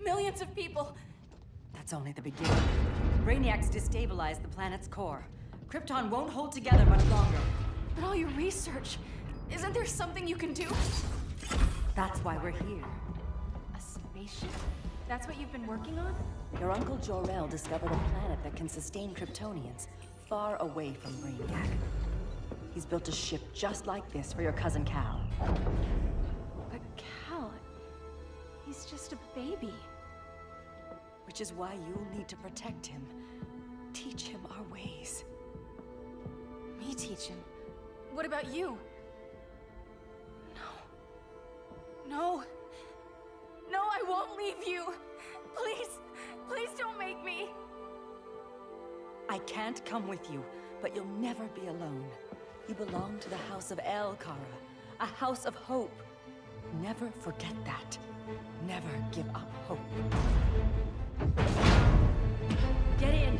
Millions of people. That's only the beginning. Brainiac's destabilized the planet's core. Krypton won't hold together much longer. But all your research, isn't there something you can do? That's why we're here. A spaceship? That's what you've been working on? Your Uncle Jor-El discovered a planet that can sustain Kryptonians, far away from Brainiac. He's built a ship just like this for your cousin Cal. But Cal, he's just a baby. Which is why you'll need to protect him. Teach him our ways. Me teach him? What about you? No. No, I won't leave you. Please, please don't make me. I can't come with you, but you'll never be alone. You belong to the House of El Kara, a house of hope. Never forget that. Never give up hope. Get in.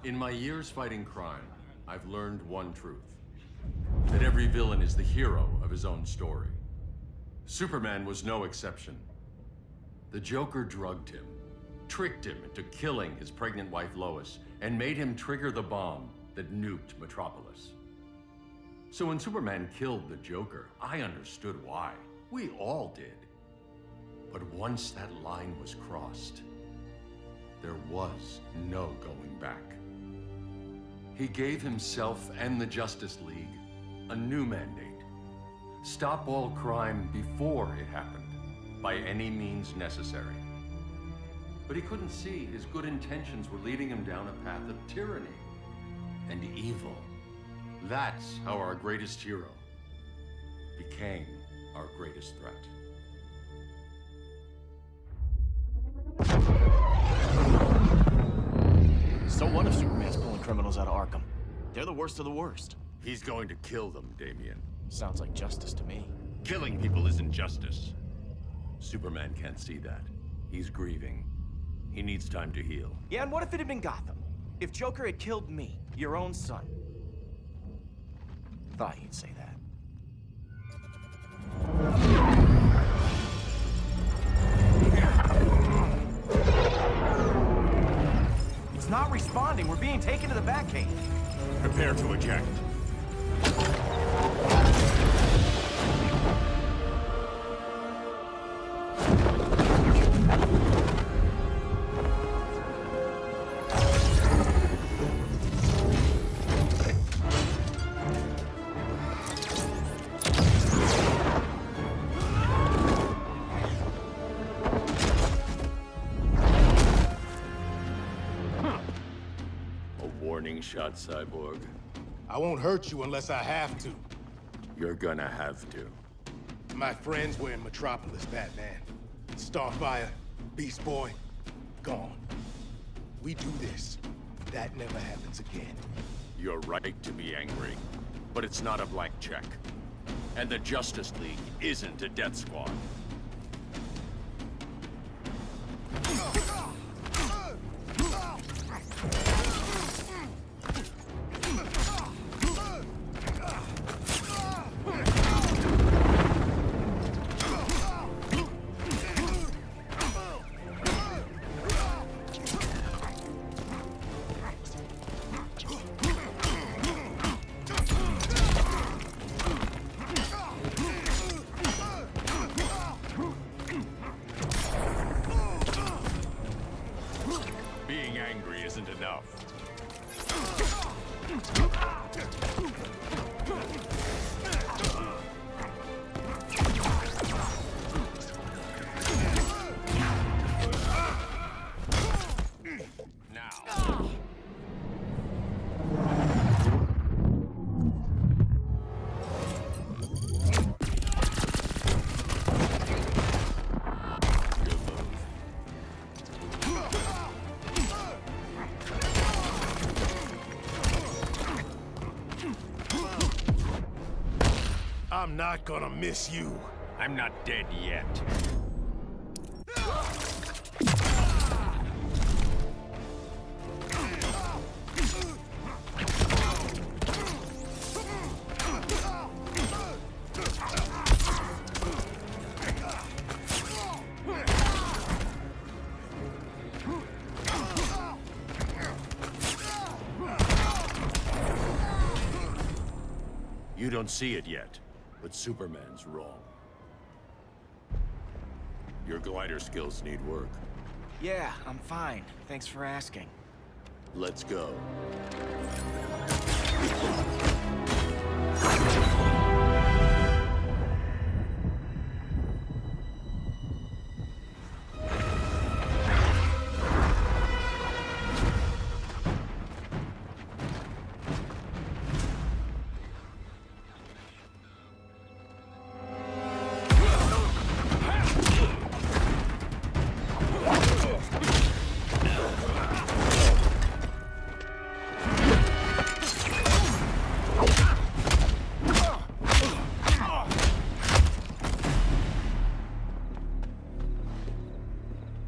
In my years fighting crime, I've learned one truth. That every villain is the hero of his own story. Superman was no exception. The Joker drugged him, tricked him into killing his pregnant wife Lois, and made him trigger the bomb that nuked Metropolis. So when Superman killed the Joker, I understood why. We all did. But once that line was crossed, there was no going back. He gave himself and the Justice League a new mandate. Stop all crime before it happened, by any means necessary. But he couldn't see his good intentions were leading him down a path of tyranny and evil. That's how our greatest hero became our greatest threat. So what if Superman's pulling criminals out of Arkham? They're the worst of the worst. He's going to kill them, Damian. Sounds like justice to me. Killing people isn't justice. Superman can't see that. He's grieving. He needs time to heal. Yeah, and what if it had been Gotham? If Joker had killed me, your own son? Thought you'd say that. It's not responding. We're being taken to the Batcave. Prepare to eject. Warning shot, Cyborg. I won't hurt you unless I have to. You're gonna have to. My friends were in Metropolis, Batman. Starfire, Beast Boy, gone. We do this. That never happens again. You're right to be angry, but it's not a blank check. And the Justice League isn't a death squad. I'm not gonna miss you. I'm not dead yet. You don't see it yet, but Superman's wrong. Your glider skills need work. Yeah, I'm fine. Thanks for asking. Let's go.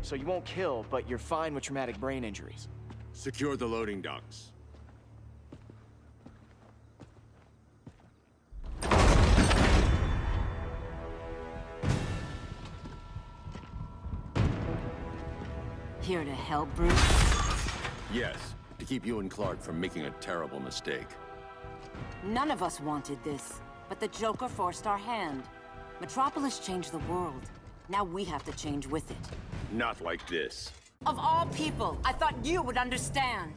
So you won't kill, but you're fine with traumatic brain injuries. Secure the loading docks. Here to help, Bruce? Yes, to keep you and Clark from making a terrible mistake. None of us wanted this, but the Joker forced our hand. Metropolis changed the world. Now we have to change with it. Not like this. Of all people, I thought you would understand.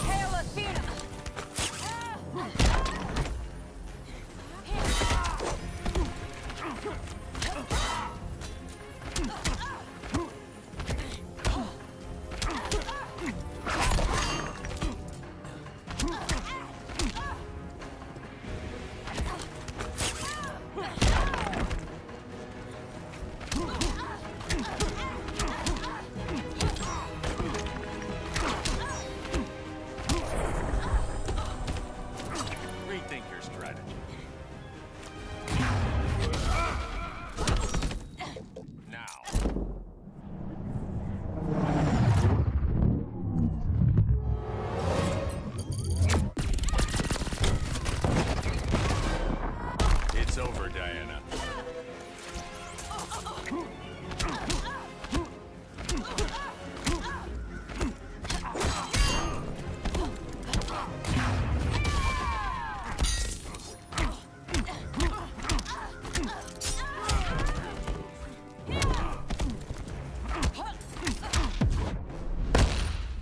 Hail Athena! Rethink your strategy. Now. It's over, Diana.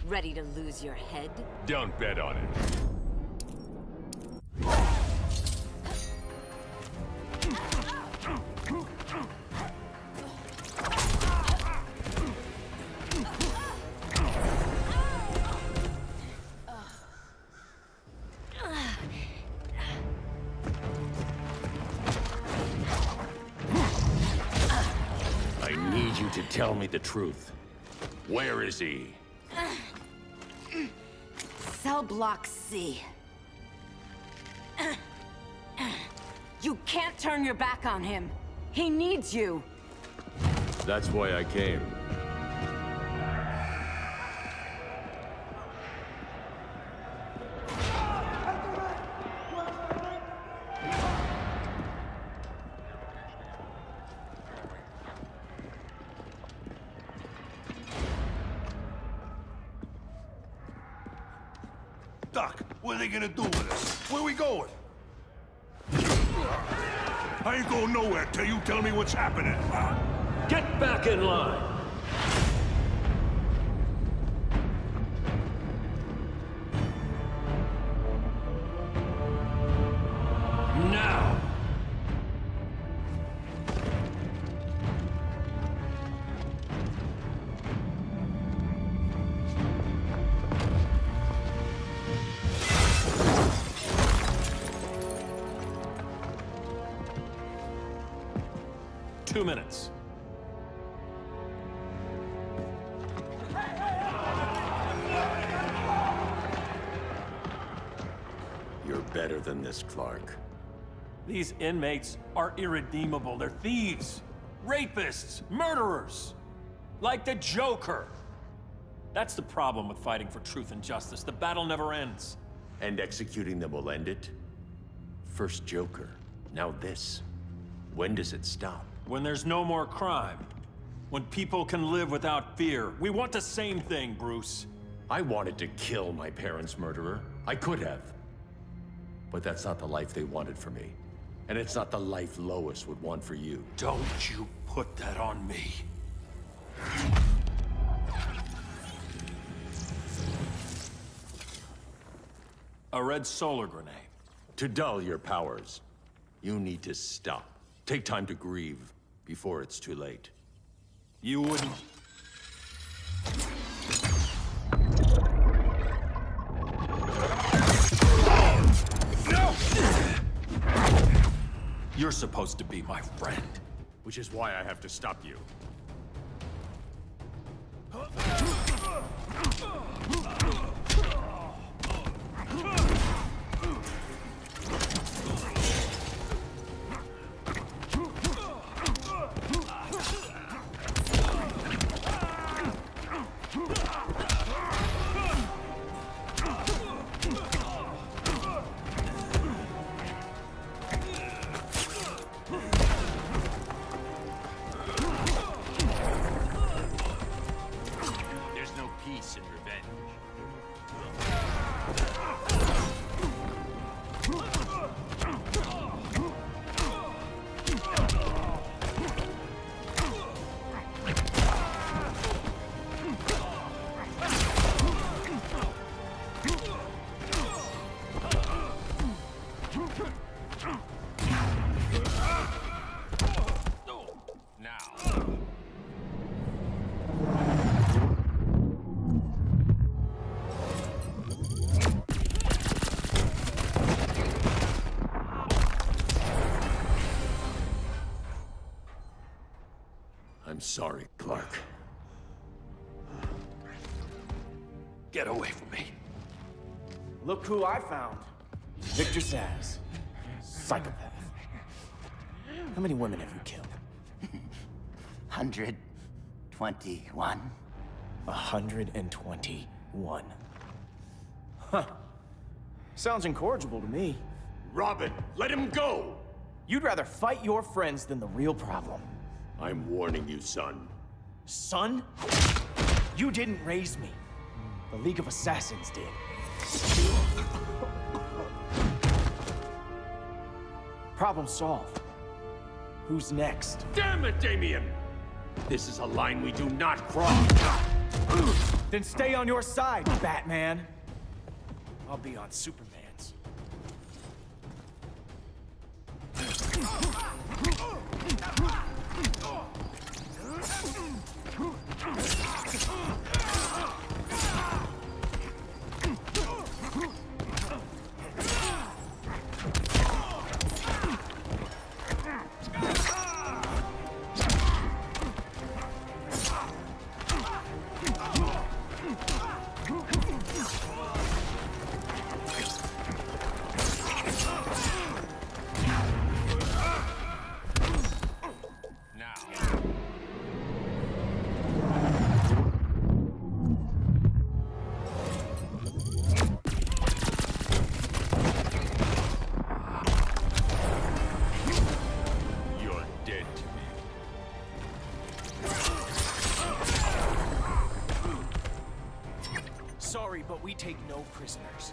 Ready to lose your head? Don't bet on it. I need you to tell me the truth. Where is he? Cell Block C. You can't turn your back on him. He needs you. That's why I came. Doc, what are they gonna do with us? Where we going? I ain't going nowhere till you tell me what's happening. Get back in line! Now! Two minutes. better than this, Clark. These inmates are irredeemable. They're thieves, rapists, murderers. Like the Joker. That's the problem with fighting for truth and justice. The battle never ends. And executing them will end it? First Joker, now this. When does it stop? When there's no more crime. When people can live without fear. We want the same thing, Bruce. I wanted to kill my parents' murderer. I could have. But that's not the life they wanted for me. And it's not the life Lois would want for you. Don't you put that on me. A red solar grenade. To dull your powers, you need to stop. Take time to grieve before it's too late. You wouldn't... No! You're supposed to be my friend. Which is why I have to stop you. There's no peace in revenge. Now. I'm sorry, Clark. Get away from me. Look who I found. Victor Zsasz. Psychopath. How many women have you killed? 121. 121. Huh. Sounds incorrigible to me. Robin, let him go! You'd rather fight your friends than the real problem. I'm warning you, son. Son? You didn't raise me. The League of Assassins did. Problem solved. Who's next? Damn it, Damien! This is a line we do not cross. Then stay on your side, Batman. I'll be on Superman's. You're dead to me. Sorry, but we take no prisoners.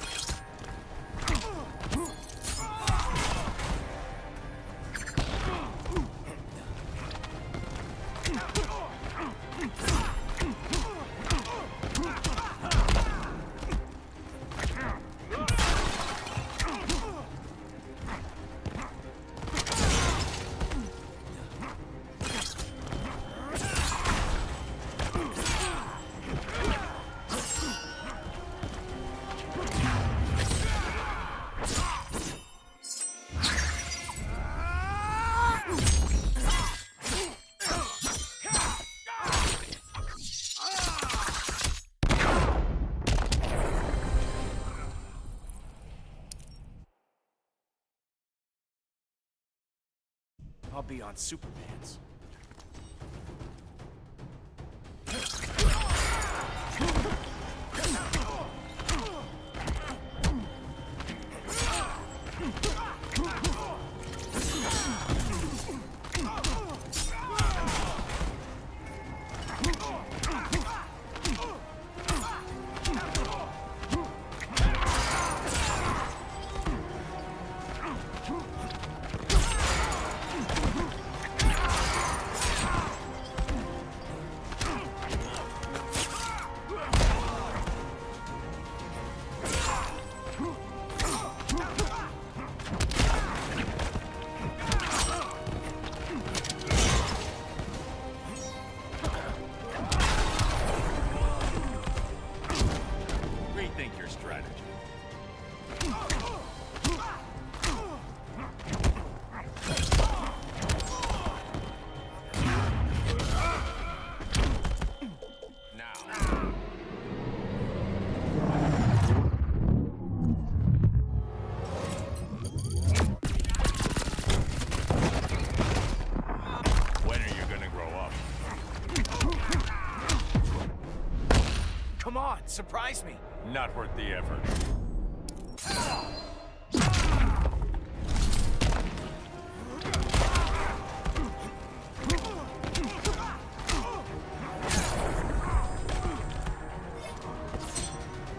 I'll be on Superman's. Rethink your strategy. Now. When are you gonna grow up? Come on, surprise me. Not worth the effort.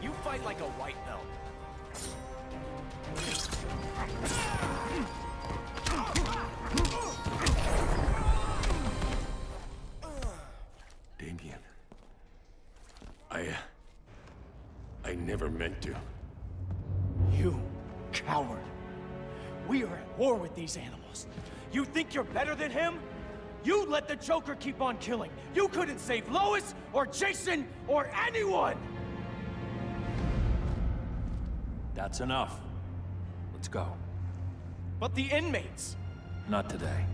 You fight like a white belt. Damien. I never meant to. You coward. We are at war with these animals. You think you're better than him? You let the Joker keep on killing. You couldn't save Lois or Jason or anyone! That's enough. Let's go. But the inmates. Not today.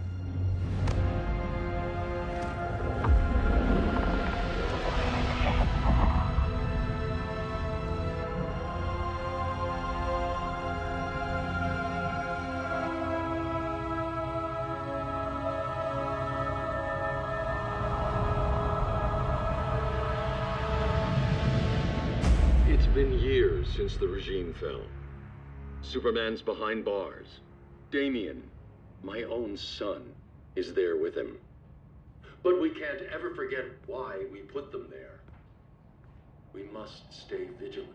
It's been years since the regime fell. Superman's behind bars. Damien, my own son, is there with him. But we can't ever forget why we put them there. We must stay vigilant.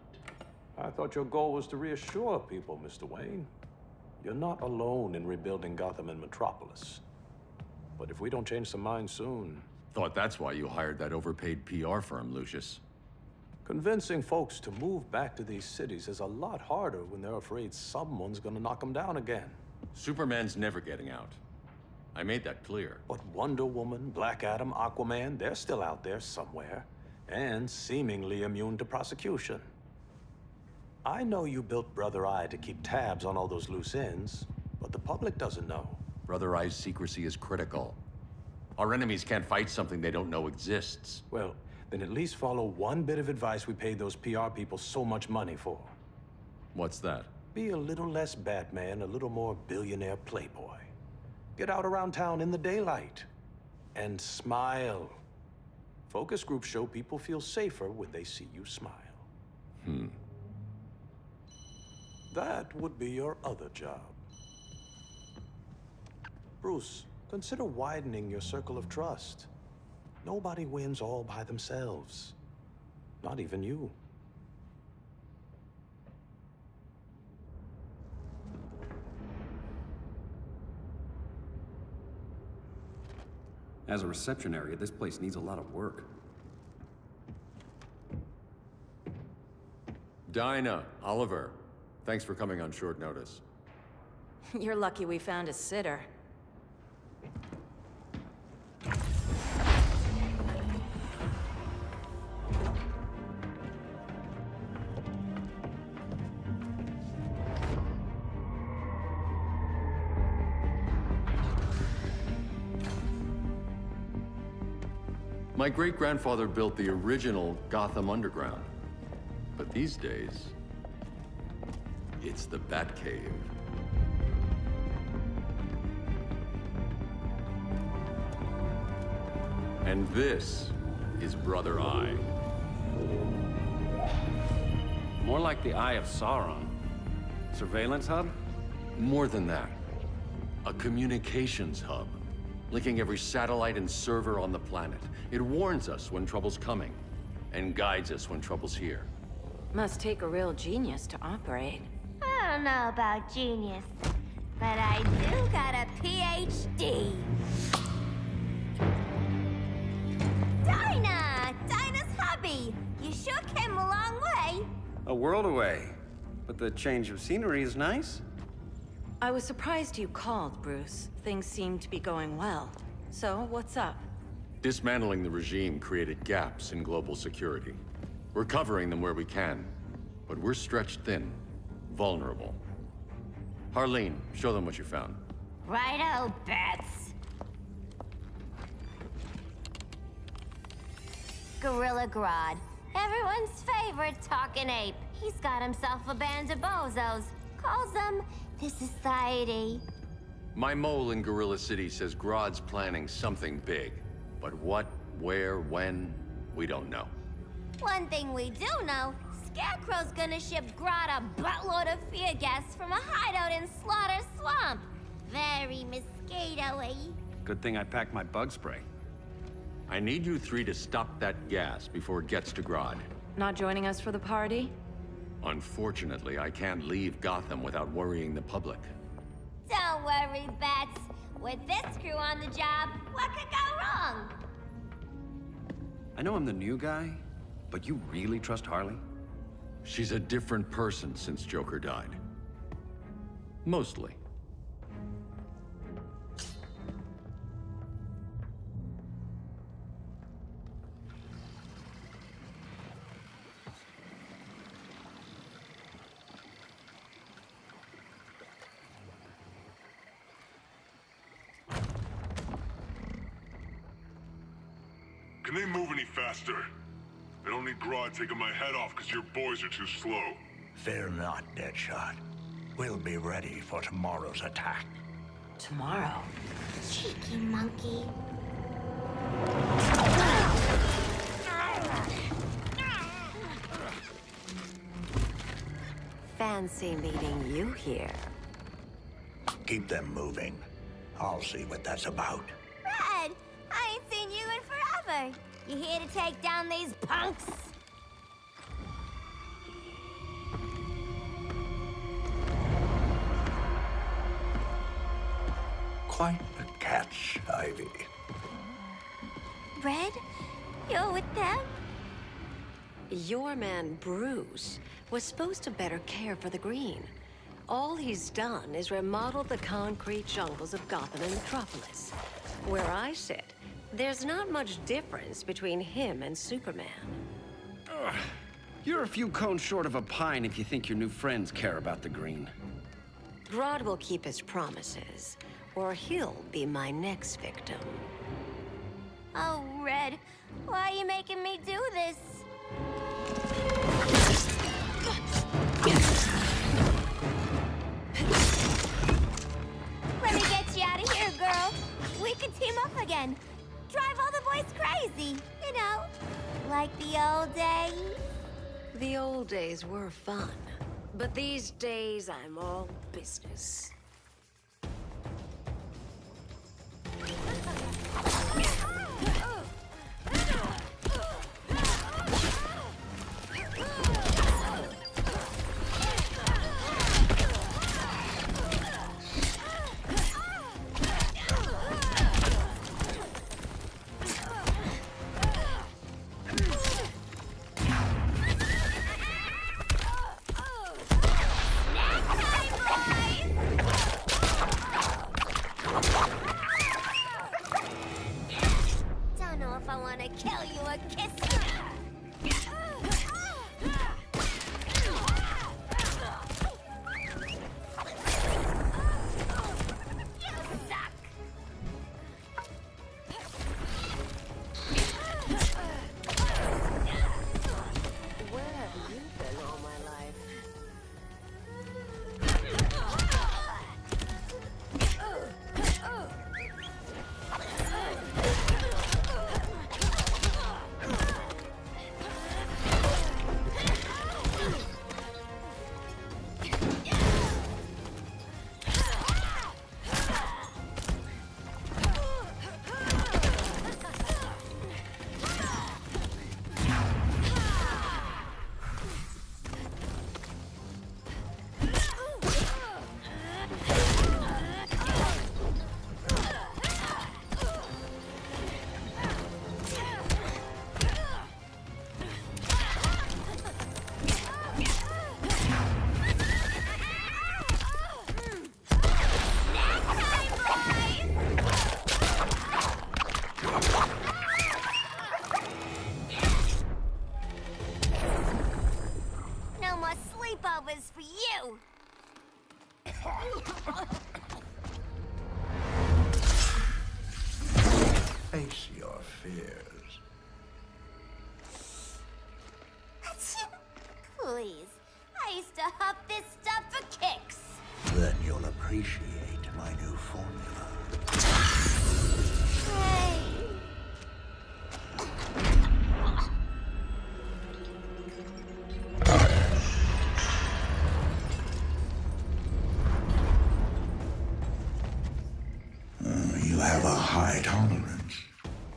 I thought your goal was to reassure people, Mr. Wayne. You're not alone in rebuilding Gotham and Metropolis. But if we don't change some minds soon... Thought that's why you hired that overpaid PR firm, Lucius. Convincing folks to move back to these cities is a lot harder when they're afraid someone's gonna knock them down again. Superman's never getting out. I made that clear. But Wonder Woman, Black Adam, Aquaman, they're still out there somewhere. And seemingly immune to prosecution. I know you built Brother Eye to keep tabs on all those loose ends, but the public doesn't know. Brother Eye's secrecy is critical. Our enemies can't fight something they don't know exists. Well, then at least follow one bit of advice we paid those PR people so much money for. What's that? Be a little less Batman, a little more billionaire playboy. Get out around town in the daylight. And smile. Focus groups show people feel safer when they see you smile. That would be your other job. Bruce, consider widening your circle of trust. Nobody wins all by themselves. Not even you. As a reception area, this place needs a lot of work. Dinah, Oliver, thanks for coming on short notice. You're lucky we found a sitter. My great-grandfather built the original Gotham Underground. But these days, it's the Batcave. And this is Brother Eye. More like the Eye of Sauron. Surveillance hub? More than that. A communications hub, linking every satellite and server on the planet. It warns us when trouble's coming, and guides us when trouble's here. Must take a real genius to operate. I don't know about genius, but I do got a PhD. Dinah's hubby. You sure came a long way. A world away. But the change of scenery is nice. I was surprised you called, Bruce. Things seem to be going well. So, what's up? Dismantling the regime created gaps in global security. We're covering them where we can, but we're stretched thin, vulnerable. Harleen, show them what you found. Righto, Bats. Gorilla Grodd. Everyone's favorite talking ape. He's got himself a band of bozos. Calls them the Society. My mole in Gorilla City says Grodd's planning something big. But what, where, when, we don't know. One thing we do know, Scarecrow's gonna ship Grodd a buttload of fear gas from a hideout in Slaughter Swamp. Very mosquito-y. Good thing I packed my bug spray. I need you three to stop that gas before it gets to Grodd. Not joining us for the party? Unfortunately, I can't leave Gotham without worrying the public. Don't worry, Bats. With this crew on the job, what could go wrong? I know I'm the new guy, but you really trust Harley? She's a different person since Joker died. Mostly. Can they move any faster? I don't need Grodd taking my head off because your boys are too slow. Fear not, Deadshot. We'll be ready for tomorrow's attack. Tomorrow? Cheeky monkey. Fancy meeting you here. Keep them moving. I'll see what that's about. Red, I ain't seen you in forever. You here to take down these punks? Quite the catch, Ivy. Red, you're with them? Your man, Bruce, was supposed to better care for the Green. All he's done is remodel the concrete jungles of Gotham and Metropolis. Where I sit, there's not much difference between him and Superman. Ugh. You're a few cones short of a pine if you think your new friends care about the Green. Grodd will keep his promises, or he'll be my next victim. Oh, Red, why are you making me do this? Let me get you out of here, girl. We can team up again. Drive all the boys crazy, you know, like the old days. The old days were fun, but these days I'm all business. face your fears. Please. I used to huff this stuff for kicks. Then you'll appreciate my new formula. Hey. You have a high tolerance,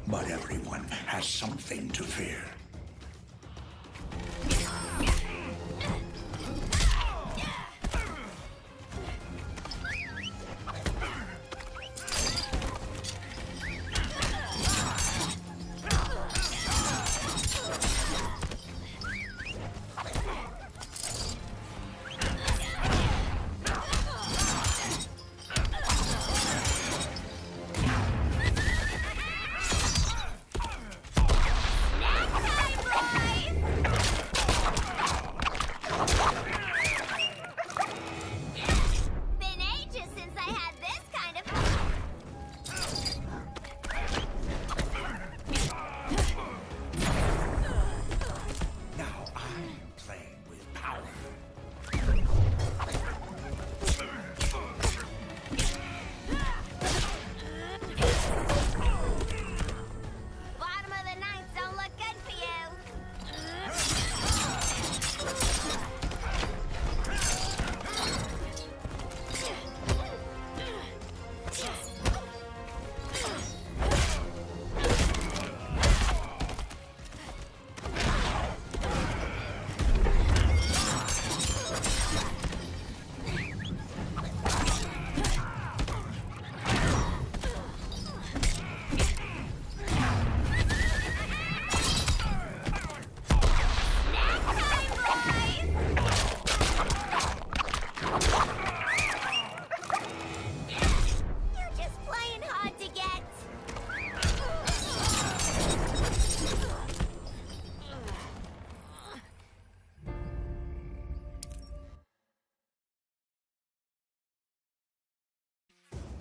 but everyone has something to fear.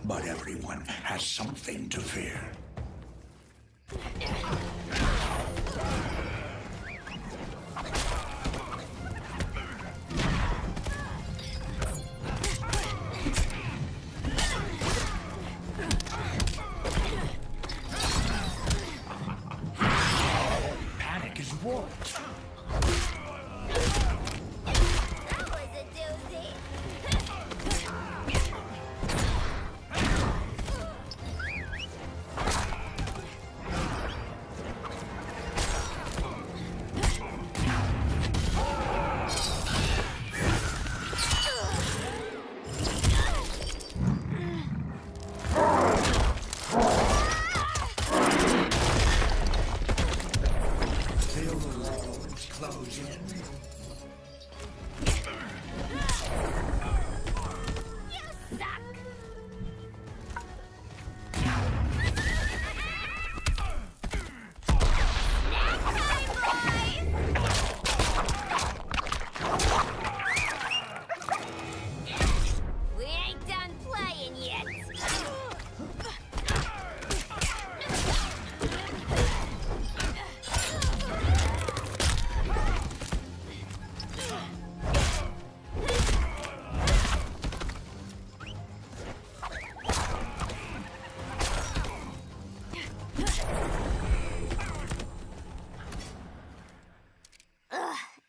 But everyone has something to fear. Panic is warped. That was a doozy.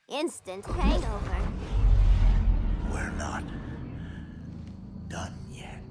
Instant hangover. We're not done yet.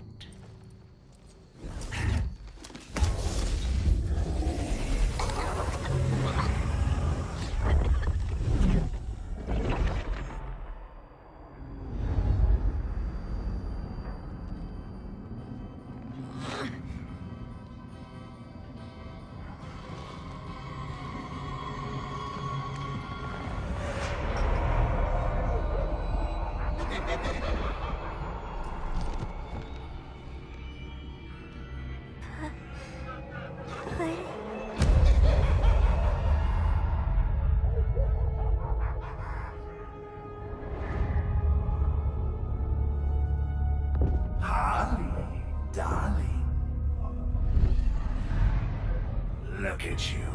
Look at you.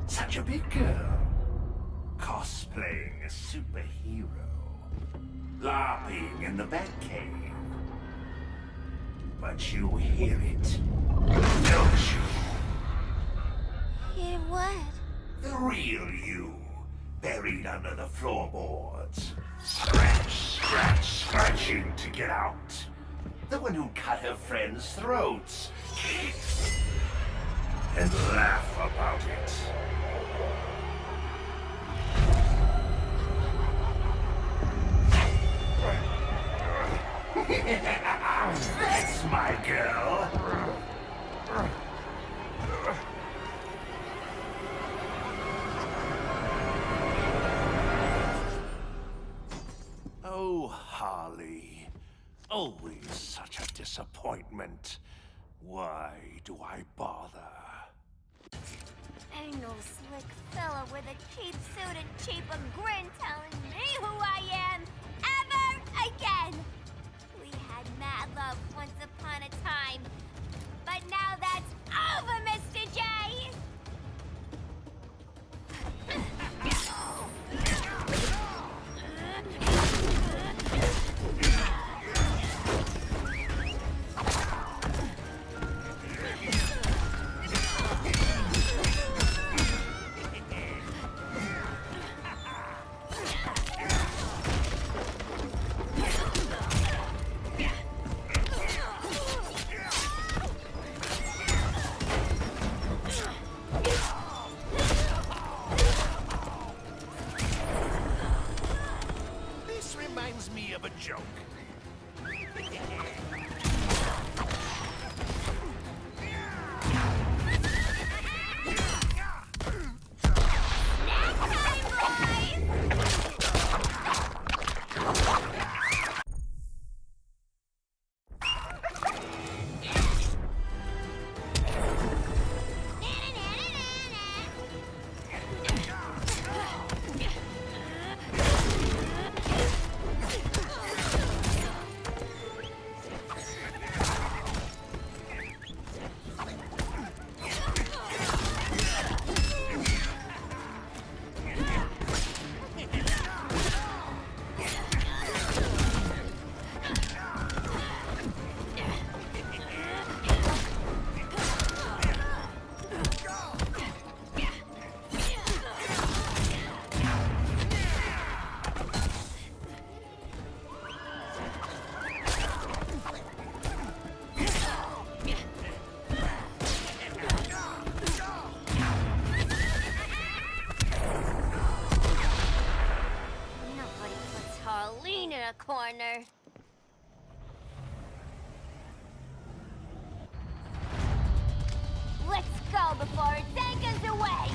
Such a big girl. Cosplaying a superhero. LARPing in the Batcave. But you hear it, don't you? Hear what? The real you, buried under the floorboards. Scratch, scratch, scratching to get out. The one who cut her friends' throats. And laugh about it. That's my girl. Oh, Harley. Always such a disappointment. Why do I bother? Ain't no slick fella with a cheap suit and cheaper grin telling me who I am ever again. We had mad love once upon a time, but now that's over, Mr. J. This reminds me of a joke. Harleen in a corner. Let's go before it takes us away!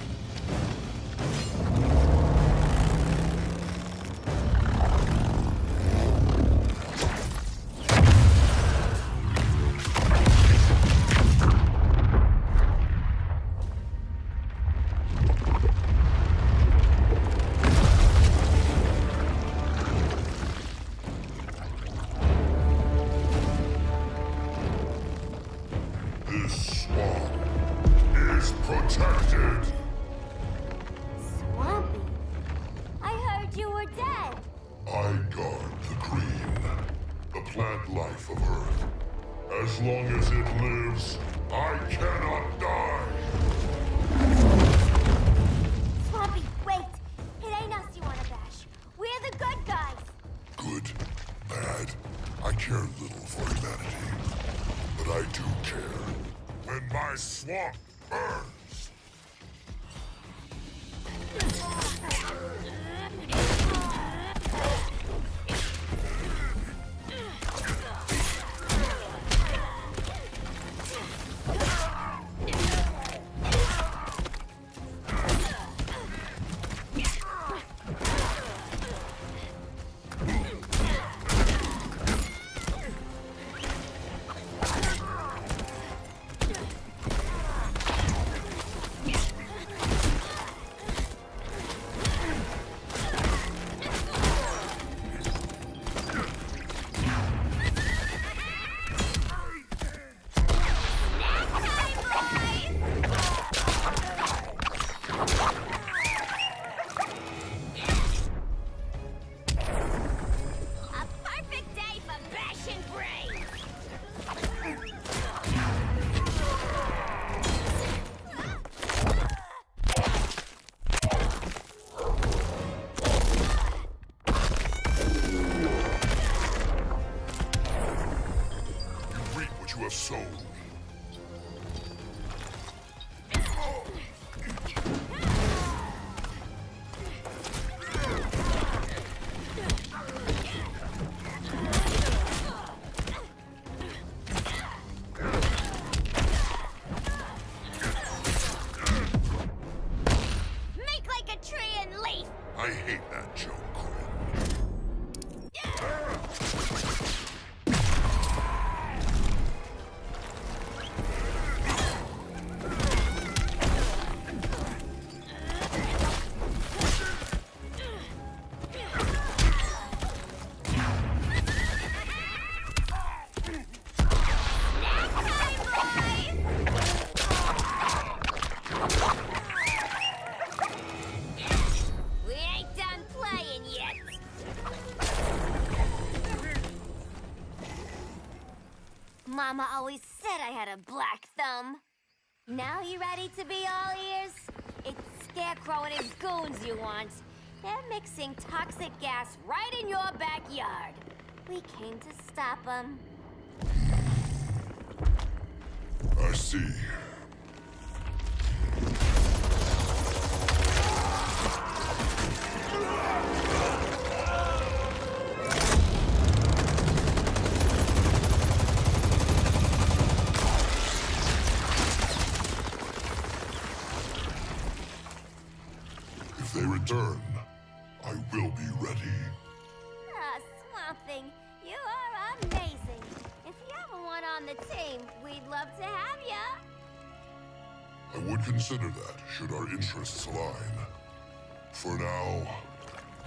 This swamp is protected. Swampy? I heard you were dead. I guard the green, the plant life of Earth. As long as it lives, I cannot die. Swampy, wait! It ain't us you wanna bash. We're the good guys. Good, bad, I care little for humanity. But I do care when my swamp burns. Mama always said I had a black thumb. Now you ready to be all ears? It's Scarecrow and his goons you want. They're mixing toxic gas right in your backyard. We came to stop them. I see. If they return, I will be ready. Ah, Swamp Thing, you are amazing. If you ever want on the team, we'd love to have ya. I would consider that, should our interests align. For now,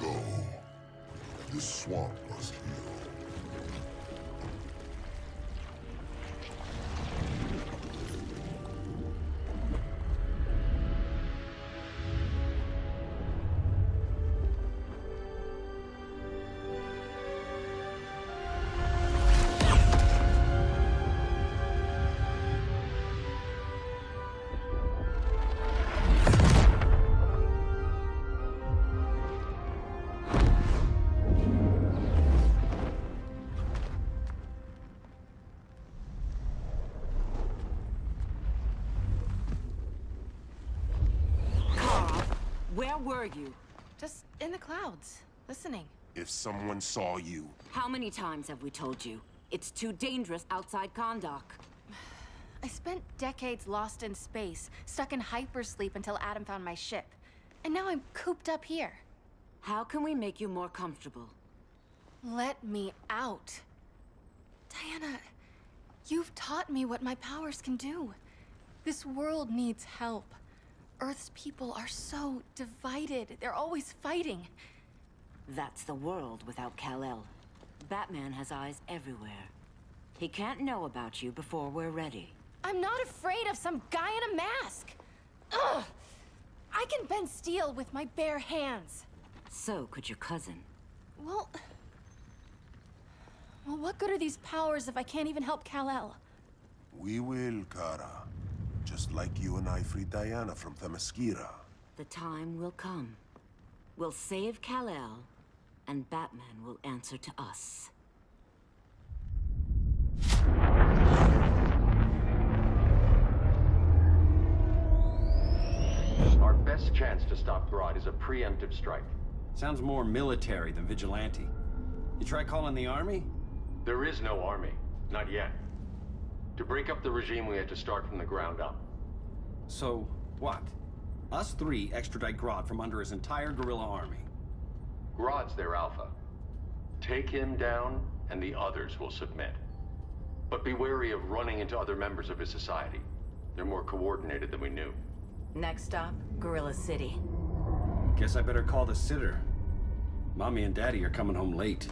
go. This swamp must heal. Where were you? Just in the clouds, listening. If someone saw you... How many times have we told you? It's too dangerous outside Kahndaq. I spent decades lost in space, stuck in hypersleep until Adam found my ship. And now I'm cooped up here. How can we make you more comfortable? Let me out. Diana, you've taught me what my powers can do. This world needs help. Earth's people are so divided. They're always fighting. That's the world without Kal-El. Batman has eyes everywhere. He can't know about you before we're ready. I'm not afraid of some guy in a mask. Ugh! I can bend steel with my bare hands. So could your cousin. Well, what good are these powers if I can't even help Kal-El? We will, Kara. Just like you and I freed Diana from Themyscira. The time will come. We'll save Kal-El, and Batman will answer to us. Our best chance to stop Grodd is a preemptive strike. Sounds more military than vigilante. You try calling the army? There is no army. Not yet. To break up the regime, we had to start from the ground up. So, what? Us three extradite Grodd from under his entire guerrilla army. Grodd's their alpha. Take him down, and the others will submit. But be wary of running into other members of his society. They're more coordinated than we knew. Next stop, Gorilla City. Guess I better call the sitter. Mommy and Daddy are coming home late.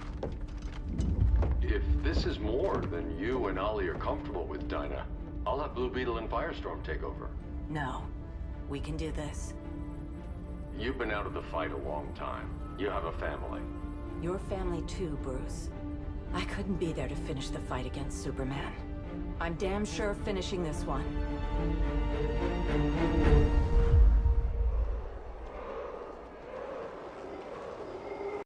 If this is more than you and Ollie are comfortable with, Dinah, I'll have Blue Beetle and Firestorm take over. No. We can do this. You've been out of the fight a long time. You have a family. Your family too, Bruce. I couldn't be there to finish the fight against Superman. I'm damn sure finishing this one.